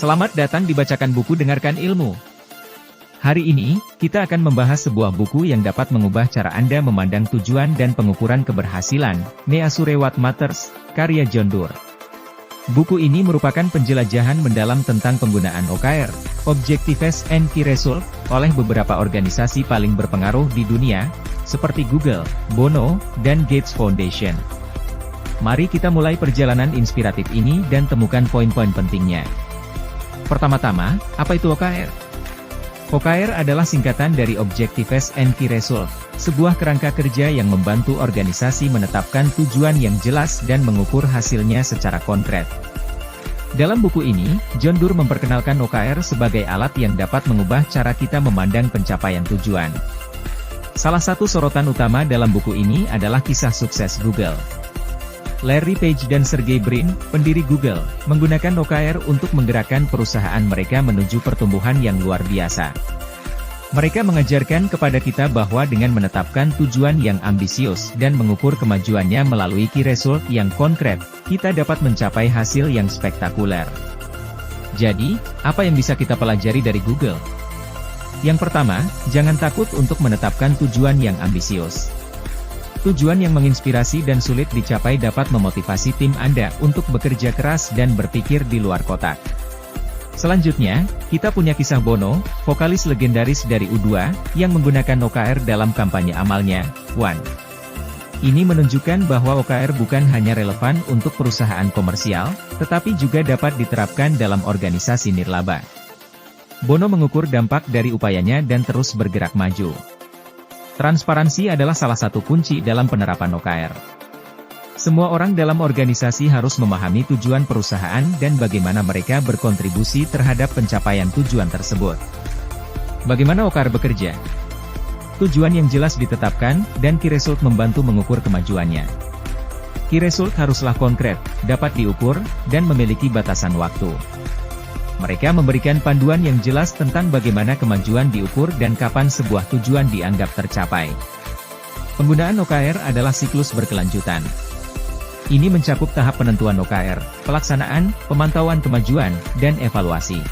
Selamat datang di Bacakan Buku Dengarkan Ilmu. Hari ini, kita akan membahas sebuah buku yang dapat mengubah cara Anda memandang tujuan dan pengukuran keberhasilan, Measure What Matters, karya John Doerr. Buku ini merupakan penjelajahan mendalam tentang penggunaan OKR, Objectives and Key Results, oleh beberapa organisasi paling berpengaruh di dunia, seperti Google, Bono, dan Gates Foundation. Mari kita mulai perjalanan inspiratif ini dan temukan poin-poin pentingnya. Pertama-tama, apa itu OKR? OKR adalah singkatan dari Objectives and Key Results, sebuah kerangka kerja yang membantu organisasi menetapkan tujuan yang jelas dan mengukur hasilnya secara konkret. Dalam buku ini, John Doerr memperkenalkan OKR sebagai alat yang dapat mengubah cara kita memandang pencapaian tujuan. Salah satu sorotan utama dalam buku ini adalah kisah sukses Google. Larry Page dan Sergey Brin, pendiri Google, menggunakan OKR untuk menggerakkan perusahaan mereka menuju pertumbuhan yang luar biasa. Mereka mengajarkan kepada kita bahwa dengan menetapkan tujuan yang ambisius dan mengukur kemajuannya melalui key result yang konkret, kita dapat mencapai hasil yang spektakuler. Jadi, apa yang bisa kita pelajari dari Google? Yang pertama, jangan takut untuk menetapkan tujuan yang ambisius. Tujuan yang menginspirasi dan sulit dicapai dapat memotivasi tim Anda untuk bekerja keras dan berpikir di luar kotak. Selanjutnya, kita punya kisah Bono, vokalis legendaris dari U2, yang menggunakan OKR dalam kampanye amalnya, One. Ini menunjukkan bahwa OKR bukan hanya relevan untuk perusahaan komersial, tetapi juga dapat diterapkan dalam organisasi nirlaba. Bono mengukur dampak dari upayanya dan terus bergerak maju. Transparansi adalah salah satu kunci dalam penerapan OKR. Semua orang dalam organisasi harus memahami tujuan perusahaan dan bagaimana mereka berkontribusi terhadap pencapaian tujuan tersebut. Bagaimana OKR bekerja? Tujuan yang jelas ditetapkan, dan key result membantu mengukur kemajuannya. Key result haruslah konkret, dapat diukur, dan memiliki batasan waktu. Mereka memberikan panduan yang jelas tentang bagaimana kemajuan diukur dan kapan sebuah tujuan dianggap tercapai. Penggunaan OKR adalah siklus berkelanjutan. Ini mencakup tahap penentuan OKR, pelaksanaan, pemantauan kemajuan, dan evaluasi.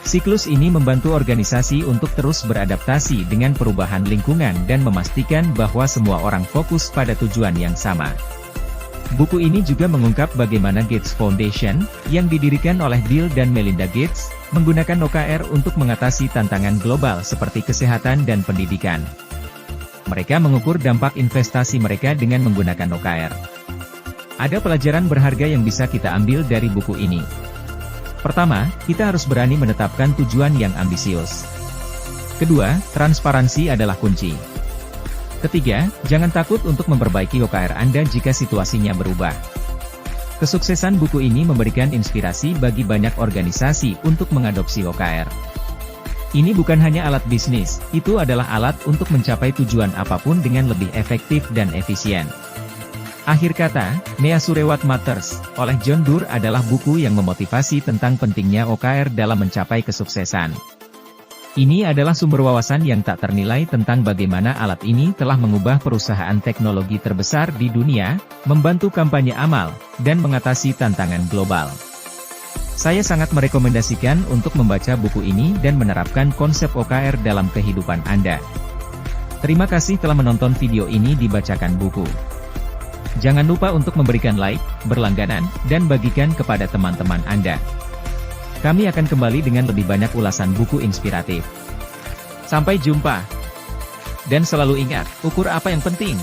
Siklus ini membantu organisasi untuk terus beradaptasi dengan perubahan lingkungan dan memastikan bahwa semua orang fokus pada tujuan yang sama. Buku ini juga mengungkap bagaimana Gates Foundation, yang didirikan oleh Bill dan Melinda Gates, menggunakan OKR untuk mengatasi tantangan global seperti kesehatan dan pendidikan. Mereka mengukur dampak investasi mereka dengan menggunakan OKR. Ada pelajaran berharga yang bisa kita ambil dari buku ini. Pertama, kita harus berani menetapkan tujuan yang ambisius. Kedua, transparansi adalah kunci. Ketiga, jangan takut untuk memperbaiki OKR Anda jika situasinya berubah. Kesuksesan buku ini memberikan inspirasi bagi banyak organisasi untuk mengadopsi OKR. Ini bukan hanya alat bisnis, itu adalah alat untuk mencapai tujuan apapun dengan lebih efektif dan efisien. Akhir kata, Measure What Matters, oleh John Doerr adalah buku yang memotivasi tentang pentingnya OKR dalam mencapai kesuksesan. Ini adalah sumber wawasan yang tak ternilai tentang bagaimana alat ini telah mengubah perusahaan teknologi terbesar di dunia, membantu kampanye amal, dan mengatasi tantangan global. Saya sangat merekomendasikan untuk membaca buku ini dan menerapkan konsep OKR dalam kehidupan Anda. Terima kasih telah menonton video ini di Bacakan Buku. Jangan lupa untuk memberikan like, berlangganan, dan bagikan kepada teman-teman Anda. Kami akan kembali dengan lebih banyak ulasan buku inspiratif. Sampai jumpa. Dan selalu ingat, ukur apa yang penting.